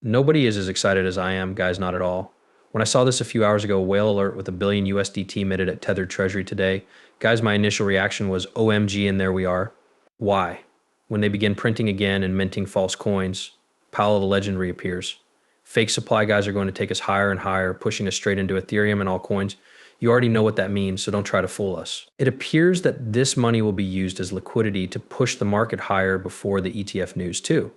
Nobody is as excited as I am, guys, not at all. When I saw this a few hours ago, whale alert with a billion USDT minted at tethered treasury today, guys, my initial reaction was OMG, and there we are. Why? When they begin printing again and minting false coins, Powell the legend reappears. Fake supply guys are going to take us higher and higher, pushing us straight into Ethereum and altcoins. You already know what that means, so don't try to fool us. It appears that this money will be used as liquidity to push the market higher before the ETF news too.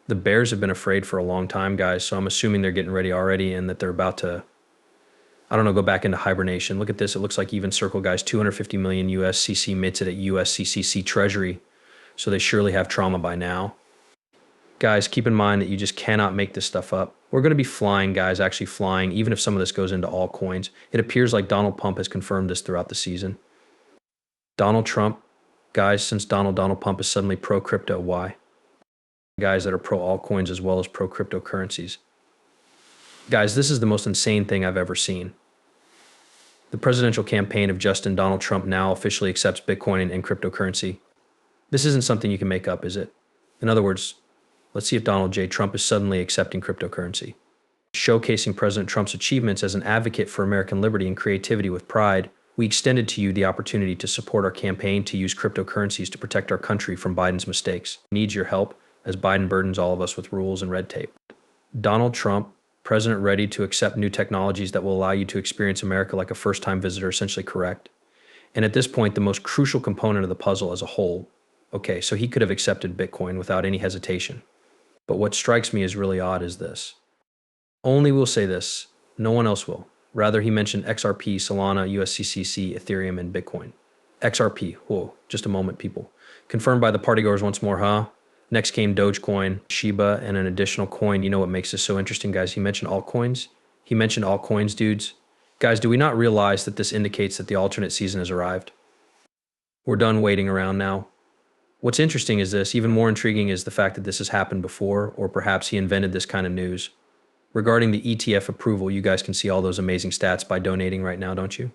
The bears have been afraid for a long time, guys, so I'm assuming they're getting ready already and that they're about to, I don't know, go back into hibernation. Look at this. It looks like even Circle, guys, 250 million USCC minted at USCCC Treasury, so they surely have trauma by now. Guys, keep in mind that you just cannot make this stuff up. We're going to be flying, guys, actually flying, even if some of this goes into altcoins. It appears like Donald Trump has confirmed this throughout the season. Donald Trump, guys, since Donald Trump is suddenly pro-crypto, why? Guys that are pro-altcoins as well as pro-cryptocurrencies. Guys, this is the most insane thing I've ever seen. The presidential campaign of Donald Trump now officially accepts Bitcoin and cryptocurrency. This isn't something you can make up, is it? In other words, let's see if Donald J. Trump is suddenly accepting cryptocurrency. Showcasing President Trump's achievements as an advocate for American liberty and creativity with pride, we extended to you the opportunity to support our campaign to use cryptocurrencies to protect our country from Biden's mistakes. We need your help as Biden burdens all of us with rules and red tape. Donald Trump, president ready to accept new technologies that will allow you to experience America like a first-time visitor, essentially correct. And at this point, the most crucial component of the puzzle as a whole. Okay, so he could have accepted Bitcoin without any hesitation. But what strikes me as really odd is this. Only will say this, no one else will. Rather, he mentioned XRP, Solana, USCCC, Ethereum, and Bitcoin. XRP, whoa, just a moment, people. Confirmed by the partygoers once more, huh? Next came Dogecoin, Shiba, and an additional coin. You know what makes this so interesting, guys? He mentioned altcoins. He mentioned altcoins, dudes. Guys, do we not realize that this indicates that the alternate season has arrived? We're done waiting around now. What's interesting is this, even more intriguing is the fact that this has happened before, or perhaps he invented this kind of news. Regarding the ETF approval, you guys can see all those amazing stats by donating right now, don't you?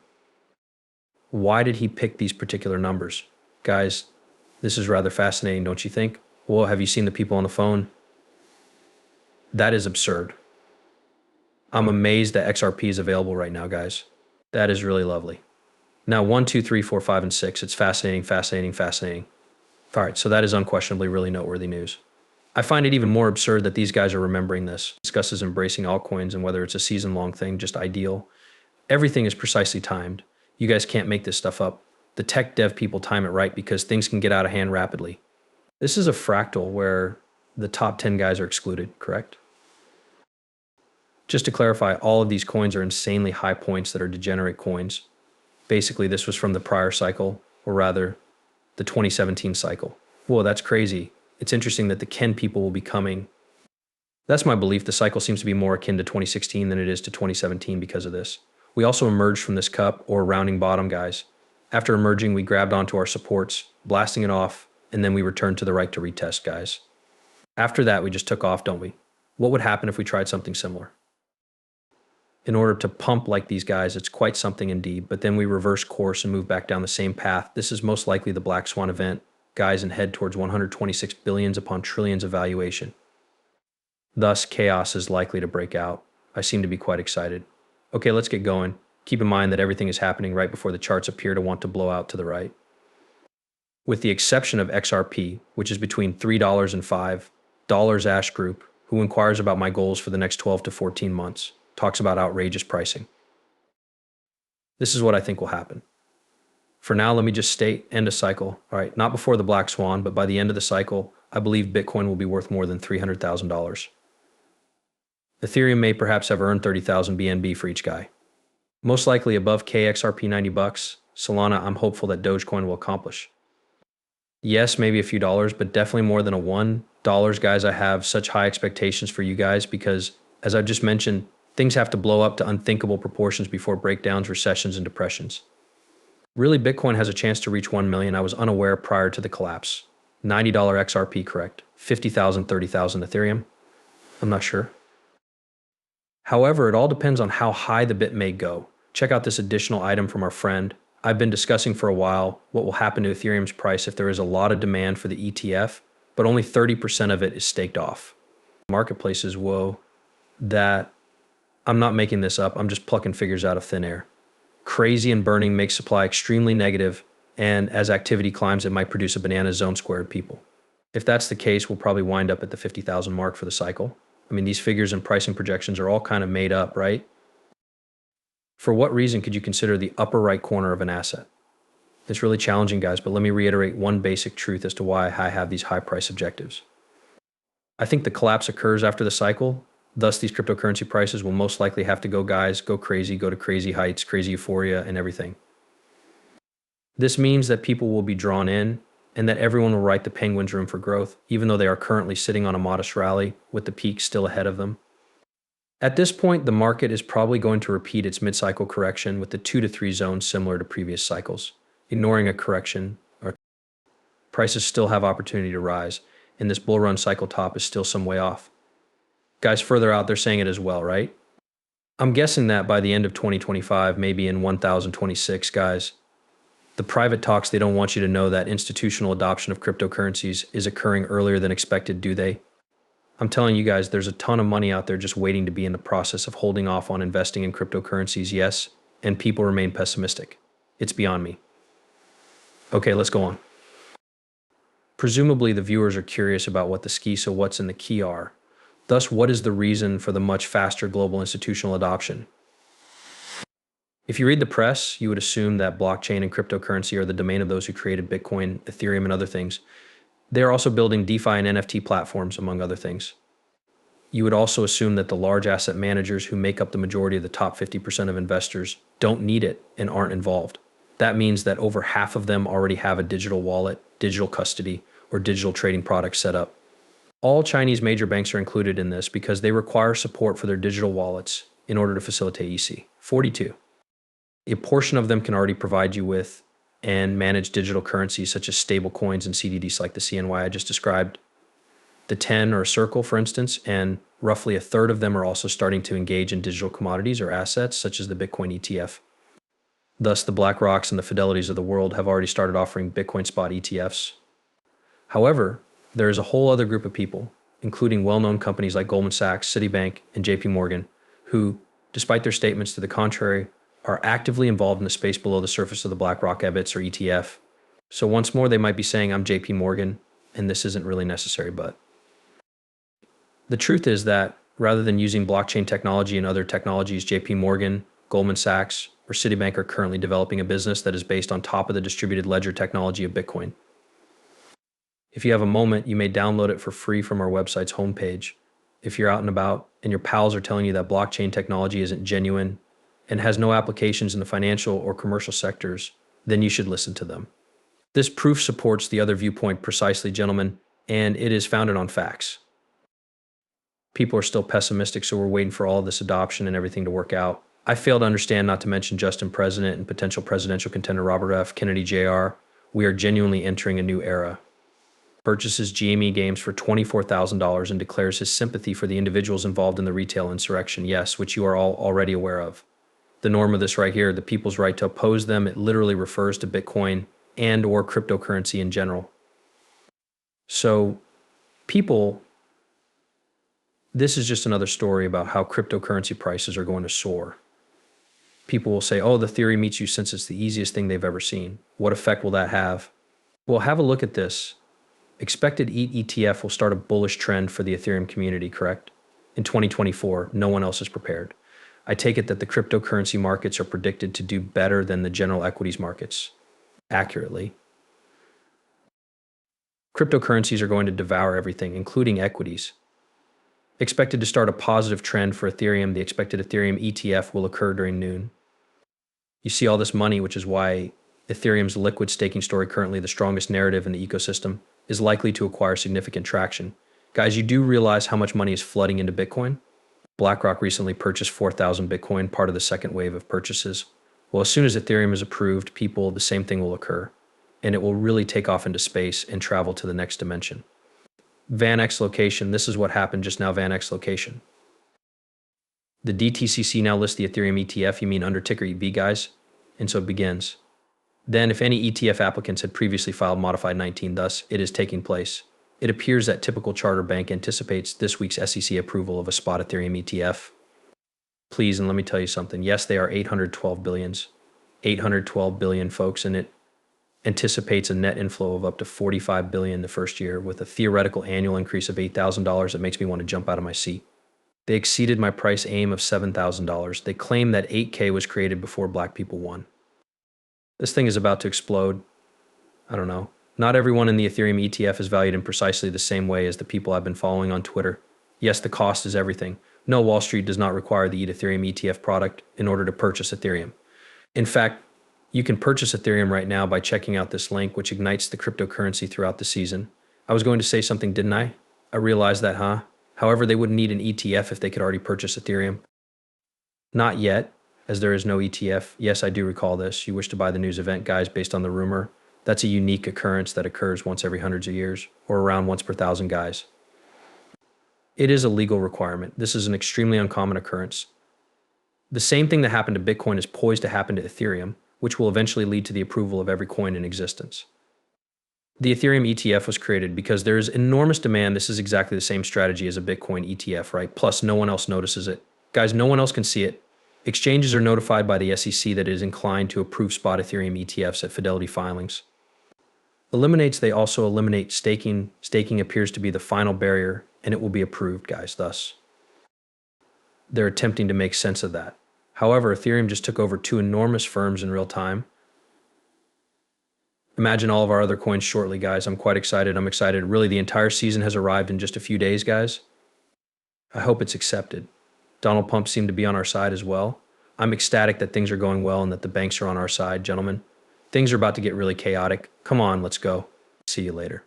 Why did he pick these particular numbers? Guys, this is rather fascinating, don't you think? Well, have you seen the people on the phone? That is absurd. I'm amazed that XRP is available right now, guys. That is really lovely. Now, 1, 2, 3, 4, 5, and 6. It's fascinating, fascinating, fascinating. All right, so that is unquestionably really noteworthy news. I find it even more absurd that these guys are remembering this. Discusses embracing altcoins and whether it's a season-long thing, just ideal. Everything is precisely timed. You guys can't make this stuff up. The tech dev people time it right because things can get out of hand rapidly. This is a fractal where the top 10 guys are excluded, correct? Just to clarify, all of these coins are insanely high points that are degenerate coins. Basically, this was from the prior cycle, or rather, the 2017 cycle. Whoa, that's crazy. It's interesting that the Ken people will be coming. That's my belief. The cycle seems to be more akin to 2016 than it is to 2017 because of this. We also emerged from this cup, or rounding bottom, guys. After emerging, we grabbed onto our supports, blasting it off, and then we returned to the right to retest, guys. After that, we just took off, don't we? What would happen if we tried something similar? In order to pump like these guys, it's quite something indeed, but then we reverse course and move back down the same path. This is most likely the Black Swan event, guys, and head towards 126 billions upon trillions of valuation. Thus, chaos is likely to break out. I seem to be quite excited. Okay, let's get going. Keep in mind that everything is happening right before the charts appear to want to blow out to the right. With the exception of XRP, which is between $3 and $5, Ash Group, who inquires about my goals for the next 12 to 14 months, talks about outrageous pricing. This is what I think will happen. For now, let me just state, end of cycle. All right, not before the Black Swan, but by the end of the cycle, I believe Bitcoin will be worth more than $300,000. Ethereum may perhaps have earned 30,000 BNB for each guy. Most likely above KXRP 90 bucks. Solana, I'm hopeful that Dogecoin will accomplish. Yes, maybe a few dollars, but definitely more than a $1. Guys, I have such high expectations for you guys because, as I've just mentioned, things have to blow up to unthinkable proportions before breakdowns, recessions, and depressions. Really, Bitcoin has a chance to reach 1 million. I was unaware prior to the collapse. $90 XRP, correct? 50,000, 30,000 Ethereum? I'm not sure. However, it all depends on how high the bit may go. Check out this additional item from our friend. I've been discussing for a while what will happen to Ethereum's price if there is a lot of demand for the ETF, but only 30% of it is staked off. marketplaces, whoa, that I'm not making this up. I'm just plucking figures out of thin air. Crazy and burning makes supply extremely negative, and as activity climbs, it might produce a banana zone squared people. If that's the case, we'll probably wind up at the 50,000 mark for the cycle. I mean, these figures and pricing projections are all kind of made up, right? For what reason could you consider the upper right corner of an asset? It's really challenging, guys, but let me reiterate one basic truth as to why I have these high price objectives. I think the collapse occurs after the cycle. Thus, these cryptocurrency prices will most likely have to go, guys, go crazy, go to crazy heights, crazy euphoria, and everything. This means that people will be drawn in and that everyone will write the penguins room for growth, even though they are currently sitting on a modest rally with the peak still ahead of them. At this point, the market is probably going to repeat its mid-cycle correction with the 2 to 3 zones similar to previous cycles. Ignoring a correction, or prices still have opportunity to rise, and this bull run cycle top is still some way off. Guys further out, they're saying it as well, right? I'm guessing that by the end of 2025, maybe in 1026, guys, the private talks, they don't want you to know that institutional adoption of cryptocurrencies is occurring earlier than expected, do they? I'm telling you guys, there's a ton of money out there just waiting to be in the process of holding off on investing in cryptocurrencies, yes, and people remain pessimistic. It's beyond me. Okay, let's go on. Presumably, the viewers are curious about what the ski, so what's in the key are. Thus, what is the reason for the much faster global institutional adoption? If you read the press, you would assume that blockchain and cryptocurrency are the domain of those who created Bitcoin, Ethereum, and other things. They are also building DeFi and NFT platforms, among other things. You would also assume that the large asset managers who make up the majority of the top 50% of investors don't need it and aren't involved. That means that over half of them already have a digital wallet, digital custody, or digital trading products set up. All Chinese major banks are included in this because they require support for their digital wallets in order to facilitate EC. 42. A portion of them can already provide you with and manage digital currencies such as stable coins and CDDs like the CNY I just described. The 10 or Circle, for instance, and roughly a third of them are also starting to engage in digital commodities or assets such as the Bitcoin ETF. Thus, the BlackRocks and the Fidelities of the world have already started offering Bitcoin spot ETFs. However, there is a whole other group of people, including well-known companies like Goldman Sachs, Citibank, and JP Morgan, who, despite their statements to the contrary, are actively involved in the space below the surface of the BlackRock EBITS or ETF. So once more, they might be saying, I'm JP Morgan, and this isn't really necessary, but the truth is that rather than using blockchain technology and other technologies, JP Morgan, Goldman Sachs, or Citibank are currently developing a business that is based on top of the distributed ledger technology of Bitcoin. If you have a moment, you may download it for free from our website's homepage. If you're out and about and your pals are telling you that blockchain technology isn't genuine and has no applications in the financial or commercial sectors, then you should listen to them. This proof supports the other viewpoint precisely, gentlemen, and it is founded on facts. People are still pessimistic, so we're waiting for all of this adoption and everything to work out. I fail to understand, not to mention Justin President and potential presidential contender Robert F. Kennedy Jr., we are genuinely entering a new era. Purchases GME Games for $24,000 and declares his sympathy for the individuals involved in the retail insurrection, yes, which you are all already aware of. The norm of this right here, the people's right to oppose them, it literally refers to Bitcoin and or cryptocurrency in general. So people, this is just another story about how cryptocurrency prices are going to soar. People will say, oh, the theory meets you since it's the easiest thing they've ever seen. What effect will that have? Well, have a look at this. Expected ETH ETF will start a bullish trend for the Ethereum community, correct? In 2024, no one else is prepared. I take it that the cryptocurrency markets are predicted to do better than the general equities markets, accurately. Cryptocurrencies are going to devour everything, including equities. Expected to start a positive trend for Ethereum. The expected Ethereum ETF will occur during noon. You see all this money, which is why Ethereum's liquid staking story, currently the strongest narrative in the ecosystem, is likely to acquire significant traction. Guys, you do realize how much money is flooding into Bitcoin? BlackRock recently purchased 4,000 Bitcoin, part of the second wave of purchases. Well, as soon as Ethereum is approved, the same thing will occur, and it will really take off into space and travel to the next dimension. VanEck location, this is what happened just now, VanEck location. The DTCC now lists the Ethereum ETF, you mean under ticker EV, guys? And so it begins. Then if any ETF applicants had previously filed modified 19, thus it is taking place. It appears that typical charter bank anticipates this week's SEC approval of a spot Ethereum ETF. Please, and let me tell you something. Yes, they are 812 billions. 812 billion folks, and it anticipates a net inflow of up to 45 billion the first year with a theoretical annual increase of $8,000 that makes me want to jump out of my seat. They exceeded my price aim of $7,000. They claim that 8K was created before black people won. This thing is about to explode. I don't know. Not everyone in the Ethereum ETF is valued in precisely the same way as the people I've been following on Twitter. Yes, the cost is everything. No, Wall Street does not require the Ethereum ETF product in order to purchase Ethereum. In fact, you can purchase Ethereum right now by checking out this link, which ignites the cryptocurrency throughout the season. I was going to say something, didn't I? I realized that, huh? However, they wouldn't need an ETF if they could already purchase Ethereum. Not yet, as there is no ETF. Yes, I do recall this. You wish to buy the news event, guys, based on the rumor. That's a unique occurrence that occurs once every hundreds of years, or around once per thousand, guys. It is a legal requirement. This is an extremely uncommon occurrence. The same thing that happened to Bitcoin is poised to happen to Ethereum, which will eventually lead to the approval of every coin in existence. The Ethereum ETF was created because there is enormous demand. This is exactly the same strategy as a Bitcoin ETF, right? Plus, no one else notices it. Guys, no one else can see it. Exchanges are notified by the SEC that it is inclined to approve spot Ethereum ETFs at Fidelity filings. They also eliminate staking. Staking appears to be the final barrier, and it will be approved, guys, thus. They're attempting to make sense of that. However, Ethereum just took over two enormous firms in real time. Imagine all of our other coins shortly, guys. I'm quite excited. I'm excited. Really, the entire season has arrived in just a few days, guys. I hope it's accepted. Donald Pump seemed to be on our side as well. I'm ecstatic that things are going well and that the banks are on our side, gentlemen. Things are about to get really chaotic. Come on, let's go. See you later.